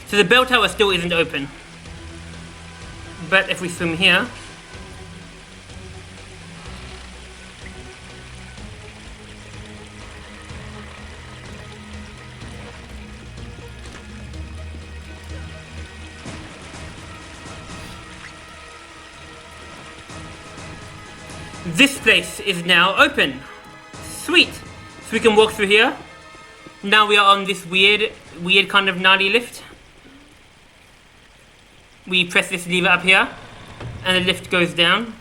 Speaker 1: So the bell tower still isn't open. But if we swim here... This place is now open. Sweet. So we can walk through here. Now we are on this weird kind of gnarly lift. We press this lever up here, and the lift goes down.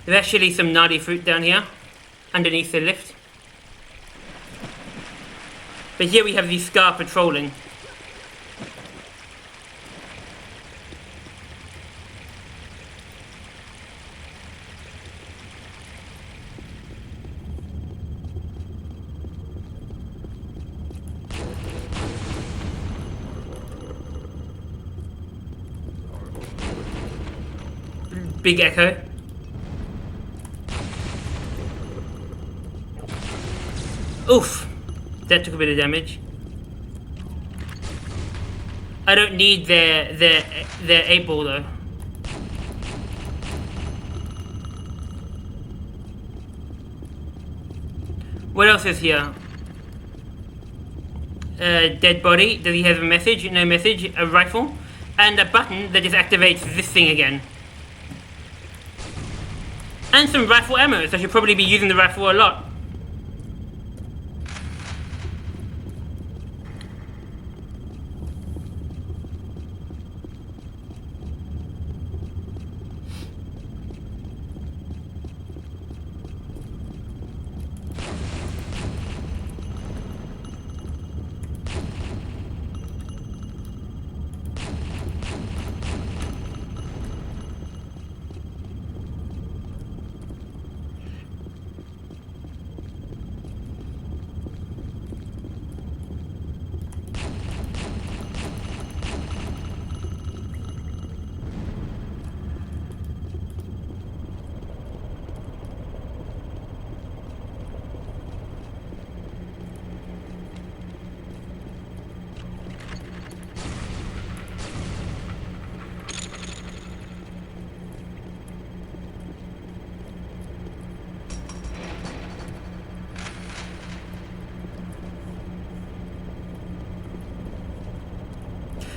Speaker 1: There's actually some gnarly fruit down here, underneath the lift. But here we have the Scar patrolling. Big echo. Oof, that took a bit of damage. I don't need their 8-ball though. What else is here? Dead body. Does he have a message? No message. A rifle. And a button that just activates this thing again. And some rifle ammo, so I should probably be using the rifle a lot.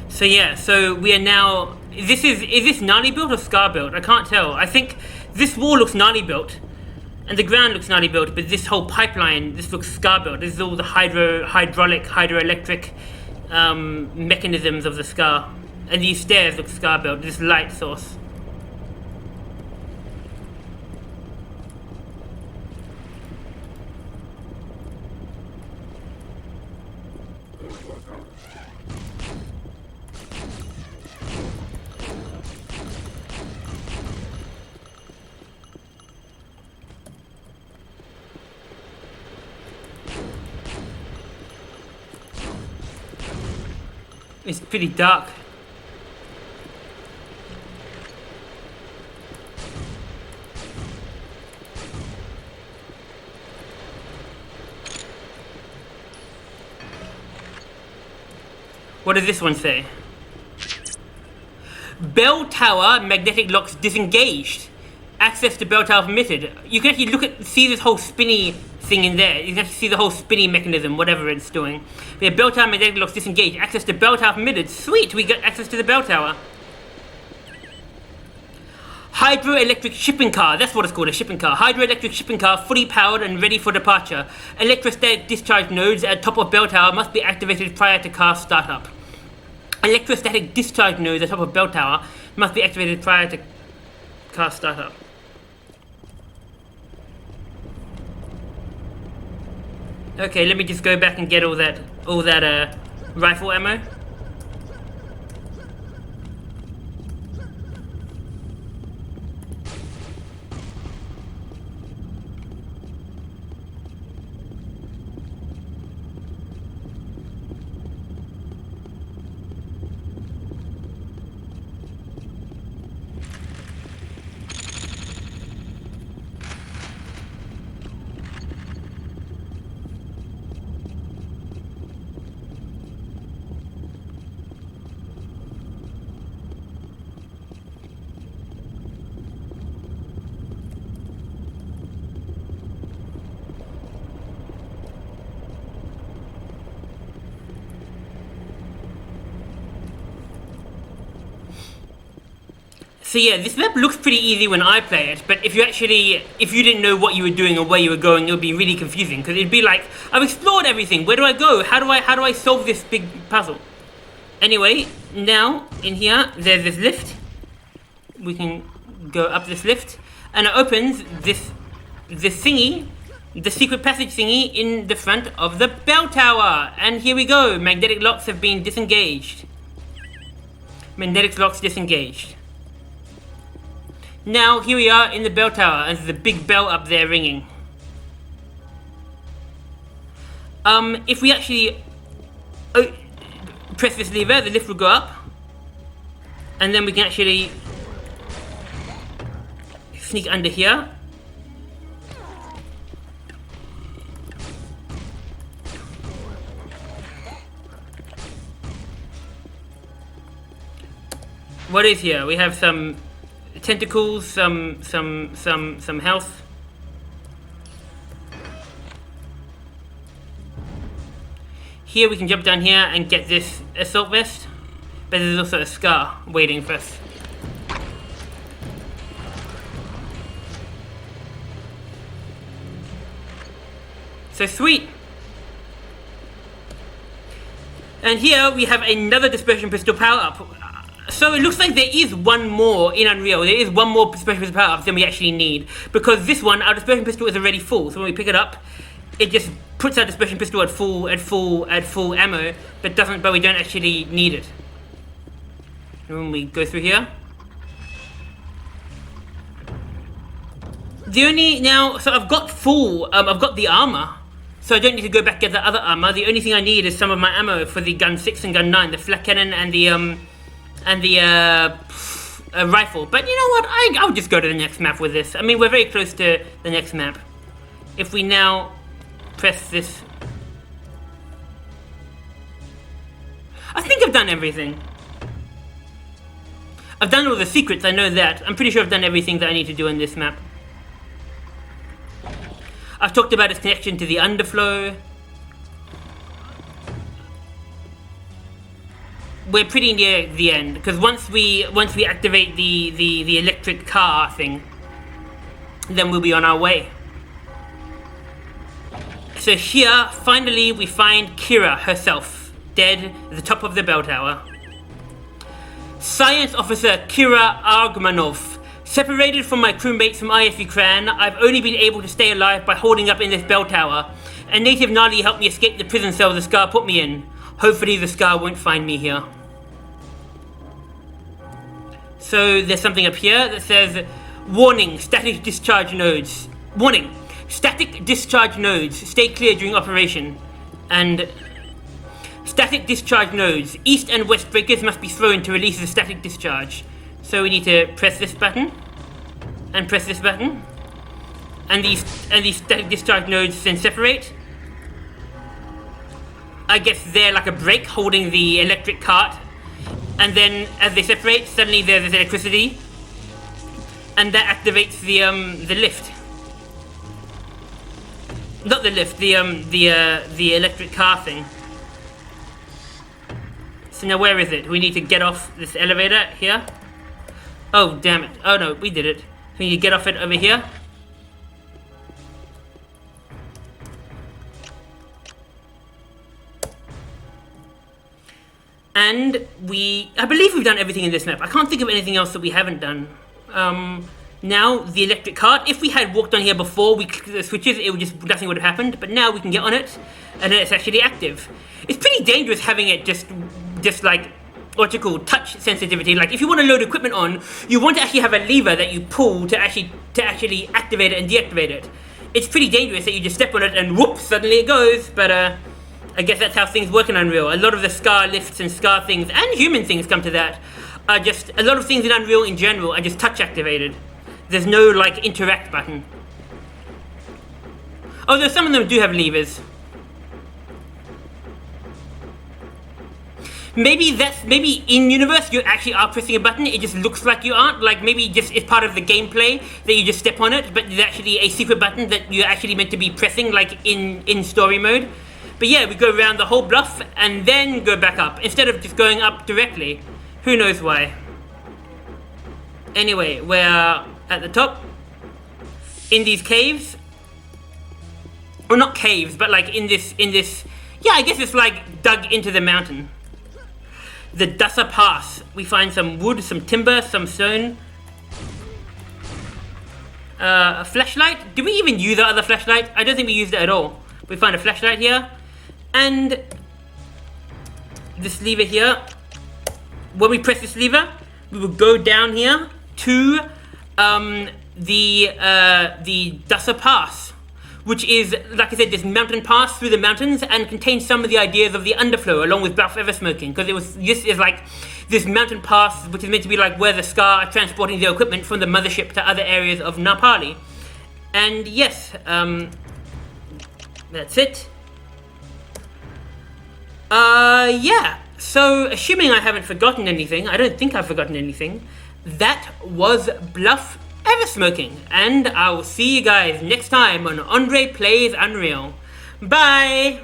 Speaker 1: So yeah, so we are now... Is this gnarly built or Scar built? I can't tell. I think this wall looks gnarly built, and the ground looks gnarly built, but this whole pipeline, this looks Scar built. This is all the hydraulic, hydroelectric mechanisms of the Scar. And these stairs look Scar built, this light source. It's pretty dark. What does this one say? Bell tower magnetic locks disengaged. Access to bell tower permitted. You can actually see this whole spinny thing in there. You can actually see the whole spinny mechanism, whatever it's doing. We have bell tower magnetic locks disengaged. Access to bell tower permitted. Sweet, we got access to the bell tower. Hydroelectric shipping car. That's what it's called, a shipping car. Hydroelectric shipping car, fully powered and ready for departure. Electrostatic discharge nodes at top of bell tower must be activated prior to car startup. Electrostatic discharge nodes at top of bell tower must be activated prior to car startup. Okay, let me just go back and get all that rifle ammo. So yeah, this map looks pretty easy when I play it, but if you didn't know what you were doing or where you were going, it would be really confusing, because it'd be like, I've explored everything, where do I go? How do I solve this big puzzle? Anyway, now, in here, there's this lift. We can go up this lift, and it opens this thingy, the secret passage thingy in the front of the bell tower. And here we go, magnetic locks have been disengaged. Magnetic locks disengaged. Now, here we are in the bell tower, and there's a big bell up there ringing. If we actually press this lever, the lift will go up, and then we can actually sneak under here. What is here? We have some tentacles, some health. Here we can jump down here and get this assault vest, but there's also a scar waiting for us. So sweet! And here we have another dispersion pistol power up. So it looks like there is one more in Unreal. There is one more dispersion pistol power up than we actually need, because this one, our dispersion pistol, is already full. So when we pick it up, it just puts our dispersion pistol at full ammo, but we don't actually need it. And when we go through here, so I've got I've got the armor, so I don't need to go back and get the other armor. The only thing I need is some of my ammo for the gun 6 and gun 9, the flak cannon and the rifle. But you know what? I'll just go to the next map with this. I mean, we're very close to the next map. If we now press this, I think I've done everything. I've done all the secrets, I know that. I'm pretty sure I've done everything that I need to do in this map. I've talked about its connection to the underflow. We're pretty near the end, because once we activate the electric car thing, then we'll be on our way. So here, finally, we find Kira herself, dead at the top of the bell tower. Science Officer Kira Argmanov. Separated from my crewmates from IS Ukraine, I've only been able to stay alive by holding up in this bell tower. A native Nali helped me escape the prison cell the Scar put me in. Hopefully the Scar won't find me here. So there's something up here that says, warning, static discharge nodes. Warning, static discharge nodes, stay clear during operation. And static discharge nodes, east and west breakers must be thrown to release the static discharge. So we need to press this button, and press this button, and these static discharge nodes then separate. I guess they're like a brake holding the electric cart, and then as they separate, suddenly there's this electricity, and that activates the lift. Not the lift, the electric car thing. So now where is it? We need to get off this elevator here. Oh damn it! Oh no, we did it. We need to get off it over here. And I believe we've done everything in this map. I can't think of anything else that we haven't done. Now, the electric cart, if we had walked on here before we clicked the switches, nothing would have happened. But now we can get on it, and then it's actually active. It's pretty dangerous having it just like, what you call touch sensitivity. Like, if you want to load equipment on, you want to actually have a lever that you pull to actually activate it and deactivate it. It's pretty dangerous that you just step on it and whoop, suddenly it goes. But I guess that's how things work in Unreal. A lot of the Scar lifts and Scar things, and human things come to that, are just, a lot of things in Unreal in general are just touch activated. There's no, like, interact button. Although some of them do have levers. Maybe in universe you actually are pressing a button, it just looks like you aren't. Like, maybe just it's part of the gameplay that you just step on it, but there's actually a secret button that you're actually meant to be pressing, like in story mode. But yeah, we go around the whole bluff and then go back up, instead of just going up directly. Who knows why. Anyway, we're at the top, in these caves. Or not caves, but like in this, yeah, I guess it's like dug into the mountain. The Dusser Pass. We find some wood, some timber, some stone. A flashlight. Did we even use the other flashlight? I don't think we used it at all. We find a flashlight here. And this lever here. When we press this lever, we will go down here to the Dusser Pass, which is, like I said, this mountain pass through the mountains and contains some of the ideas of the underflow along with Bluff Eversmoking, because this is like this mountain pass which is meant to be like where the Scar are transporting their equipment from the mothership to other areas of Napali. And yes, that's it. Yeah, so assuming I haven't forgotten anything, I don't think I've forgotten anything, that was Bluff Eversmoking, and I will see you guys next time on André Plays Unreal. Bye!